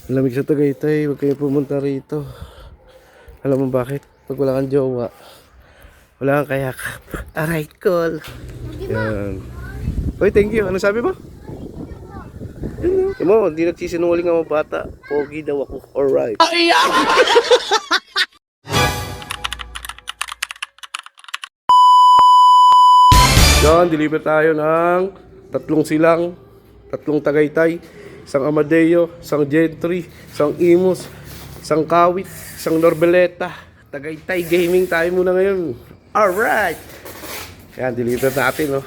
Lamig sa Tagaytay, huwag kayo pumunta rito. Alam mo bakit? Pag wala kang jowa, wala kang kayakap. Aray, call. Yan. Uy, thank you. Ano sabi mo? Yan mo, hindi nagsisinungaling ang mga bata. Pogi daw ako. Alright. Yan, deliver tayo ng tatlong silang, tatlong Tagaytay, isang Amadeo, isang Gentry, isang Imus, isang Kawit, isang Norbeleta. Tagaytay gaming tayo muna ngayon. Alright. Yan, deliver natin, no.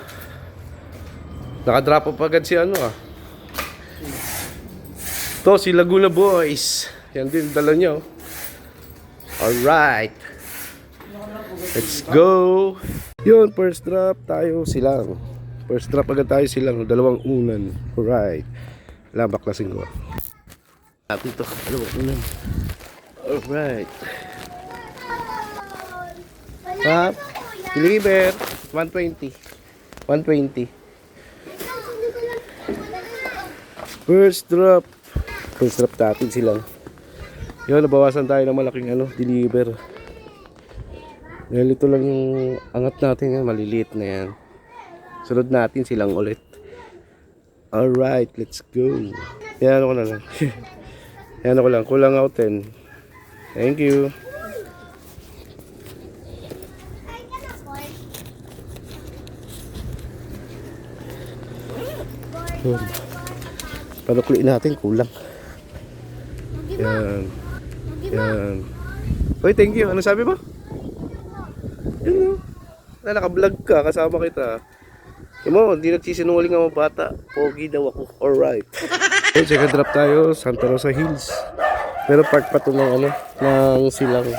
Nakadrop up agad si ano, ah. To, si Laguna Boys. Yan din, dala niya, oh. Alright. Let's go. Yun, first drop tayo silang. First drop agad tayo silang. Dalawang unan. Alright. Wala, baklasin ko. Natin ito. Dalawang unan. Alright. Pop. Deliver. 120. 120. First drop. First drop natin silang. Yun, nabawasan tayo ng malaking deliver. Dahil ito lang yung angat natin yan, maliliit na yan. Sunod natin silang ulit. Alright, let's go. Yan ako na lang. Yan ako lang, kulang ako 10. Thank you. Panukliin natin, kulang. Yan. Yan. Uy, thank you. Ano sabi mo? Yun, na naka-vlog ka, kasama kita. Yung mo, hindi nagsisinungaling ang mga bata. Pogi daw ako. Alright. Okay, second drop tayo, Santa Rosa Hills. Pero part pa ito ng ng silang.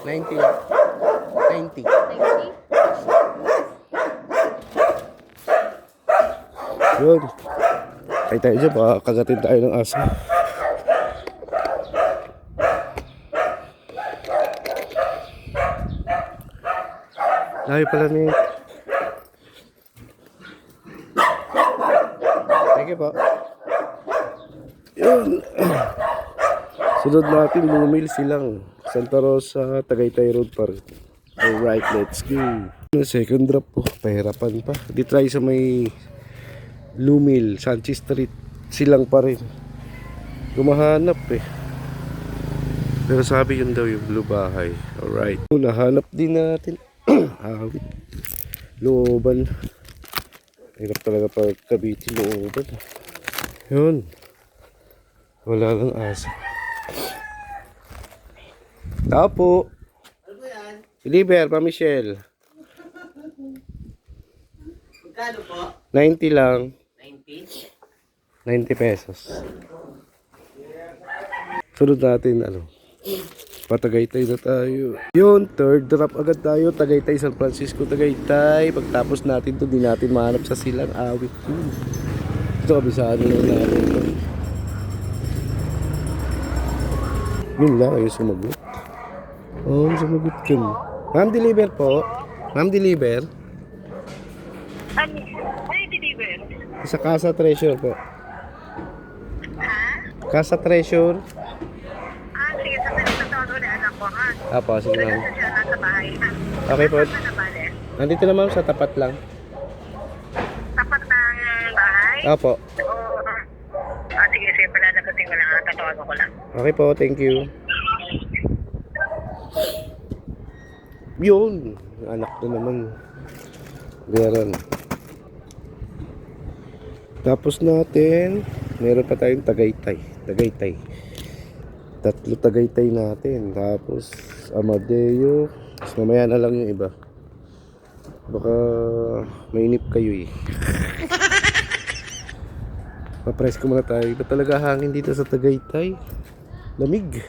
$90. Yun. Ay tayo dyan, baka kagatin tayo ng aso. Layo pala ni. Thank you po. Yun. Sunod natin, Lumil silang. Santa Rosa, Tagaytay Road pa rin. Alright, let's go. Second drop po, pahirapan pa. Di try sa may Lumil, Sanchez Street, silang pa rin. Gumahanap eh. Pero sabi yun daw yung blue bahay. Alright. Nahanap din natin. Awit. Looban. Hirap talaga pagkabiti looban. Yun. Wala lang asa. Tao po. Ano po yan? Deliver pa Michelle. Magkano po? 90 lang. 90? 90 pesos. Sunod natin Patagaytay na tayo. Yun, third drop agad tayo. Tagaytay, San Francisco, Tagaytay. Pagtapos natin to, di natin mahanap sa silang awit. Ito, kabisaan na natin. Yun lang, ayun sumagot. Oh, sumagot ka mo. Ma'am, deliver po. Ma'am, deliver. Ano deliver? Sa Casa Treasure po. Ha? Casa Treasure. Sige, sa pinagtatawa ko na anak ko, ha? Apo, sige ma'am. Kasi siya nasa bahay, ha? Okay po. Saan na bale? Nandito na ma'am, sa tapat lang. Tapat ng bahay? Apo. Oo. Sige, sige, pala nabuting ko lang, ha? Tatawagan ko lang. Okay po, thank you. Yun, anak na naman. Meron. Tapos natin, meron pa tayong Tagaytay. Tagaytay. Tatlo Tagaytay natin. Tapos Amadeo. Tapos mamaya na lang yung iba. Baka mainip kayo eh. Papress ko muna tayo. Iba talaga hangin dito sa Tagaytay. Lamig.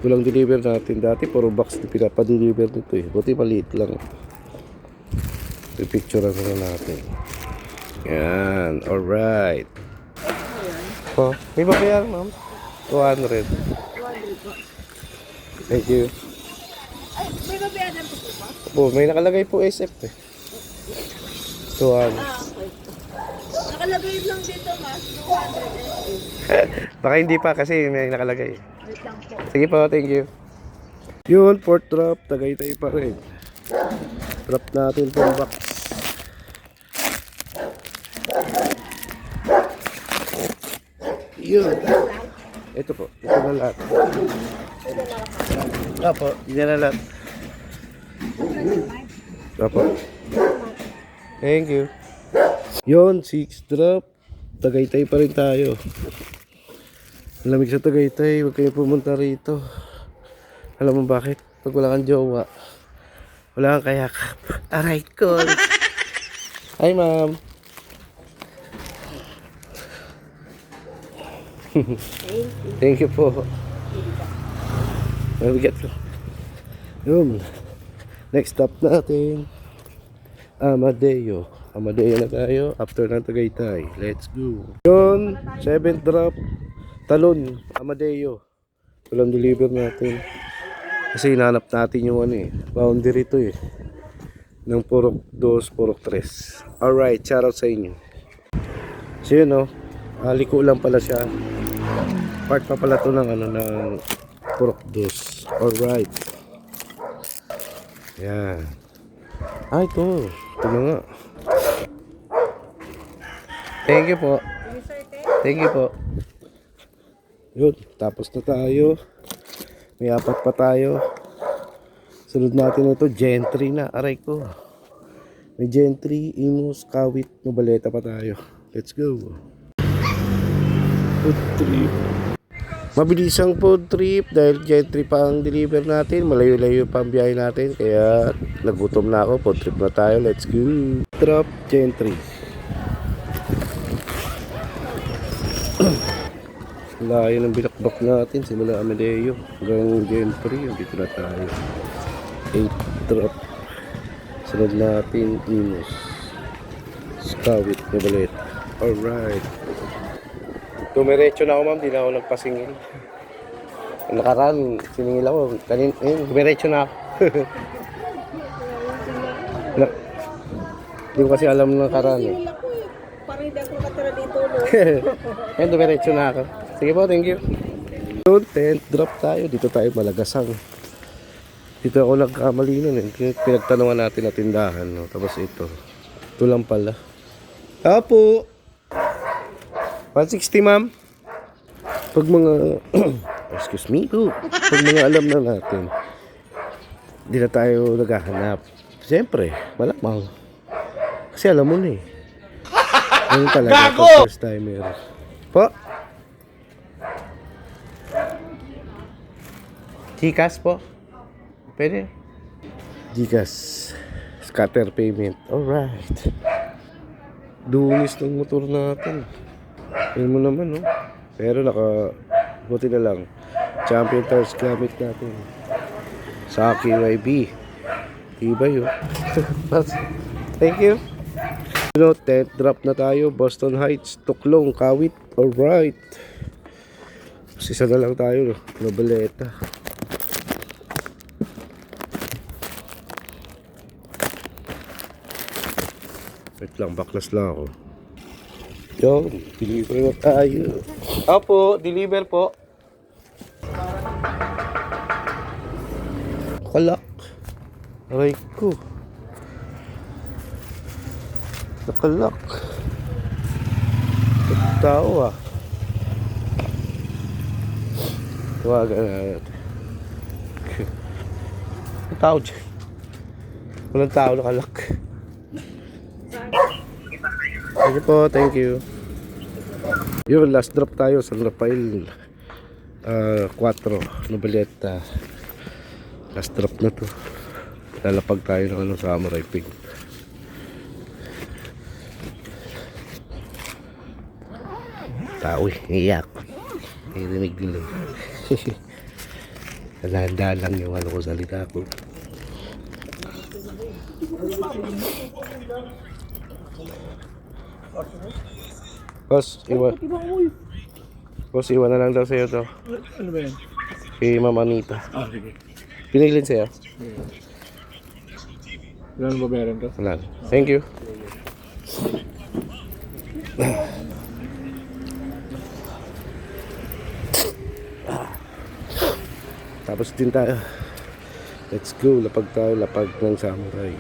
Ito lang deliver natin. Dati puro box na pinapadeliver nito eh. Buti maliit lang. Pipicturean na natin. Yan. Alright. Oh, may babayaran ma'am? 200. Thank you. Ay, may babayaran po ba? Po, may nakalagay po SF eh. Tuwan. Okay. Nakalagay lang dito, mas. 200. Baka hindi pa kasi may nakalagay. Wait lang po. Sige po, thank you. Yun, fourth drop. Tagaytay pa rin. Drop natin itong box. Yun. Ito po. Ito na lahat. Opo, yan na lahat. Opo. Thank you. Yun, 6 drop. Tagaytay pa rin tayo. Lamig sa Tagaytay, huwag kayo pumunta rito. Alam mo bakit? Pag wala kang jowa, wala kang kayakap. Aray ko. Hi, ma'am. Thank you po. Mabigat ko. Yun. Next stop natin, Amadeo. Amadeo na tayo after ng Tagaytay. Let's go. Yun, 7th drop. Talon, Amadeo. Walang deliver natin. Kasi hinanap natin yung ano eh. Boundary to eh. Ng Purok 2, Purok 3. Alright, shoutout sa inyo. So yun oh. Liko lang pala siya. Part pa pala to ng ano ng Purok 2. Alright. Yan. Ah, ito. Ito na nga. Thank you po. Thank you po. Yun, tapos na tayo. May 4 pa tayo. Sunod natin ito, Gentry na. Aray ko. May Gentry, Imus, Kawit, Nobaleta pa tayo. Let's go. Food trip. Mabilisang food trip dahil Gentry pa ang deliver natin. Malayo-layo pa ang biyahe natin. Kaya nagutom na ako. Food trip na tayo. Let's go. Drop Gentry. Layo ng binakbak natin. Simula Amadeo hanggang Gentry. Dito na tayo. 8 drop. Sunod natin Imus, Skawit, Nobaleta. Alright. Dumiretso na ako ma'am. Di na ako nagpasingil. Nakaraan, siningil ako. Dumiretso na ako. Hindi ko kasi alam ng nakaraan eh. Sila ko eh. Parang hindi ako nakatira dito, no? Ayun, dumiretso na ako. Sige po, thank you. Yun, 10th drop tayo. Dito tayo Malagasang. Dito ako nagkamali nun eh. Pinagtanungan natin na tindahan. No? Tapos ito. Ito lang pala. Apo! 160 ma'am. Pag mga... excuse me po. Pag mga alam na natin. Hindi na tayo naghahanap. Siyempre, malamang. Kasi alam mo na eh. Ayun talaga. Pag first timer. Po? Gcash po? Pwede? Gcash. Scatter payment. Alright. Dunis ng motor natin. Ayun mo naman, no? Pero buti na lang. Champion tires gamit natin. Sa KYB. Iba yun. Thank you. 10th drop na tayo. Boston Heights, Tuklong, Kawit. Alright. Isa na lang tayo. Nobaleta. Wait lang, baklas lang ako. Yo, deliver na tayo. Opo, deliver po. Kalak. Aray ko. Nakalak. Tao ah. Tawagan na natin. Ang tao dyan. Walang tao nakalak. Thank you po, thank you. Yun, last drop tayo sa Rafael 4, Nobaleta. Last drop na to. Lalapag tayo ng ano, Samurai Pig. Tao eh, iyak. Narinig nila. Nalanda lang yung ano ko salita ko. Boss, iwan. Boss, iwan na lang daw sa'yo to. Ano ba yan? Kay Ma'am Anita. Sige. Pinilin sa'yo? Ilan ba bayaran to? Wala. Thank you. Tapos din tayo. Let's go. Lapag tayo. Lapag ng samurai.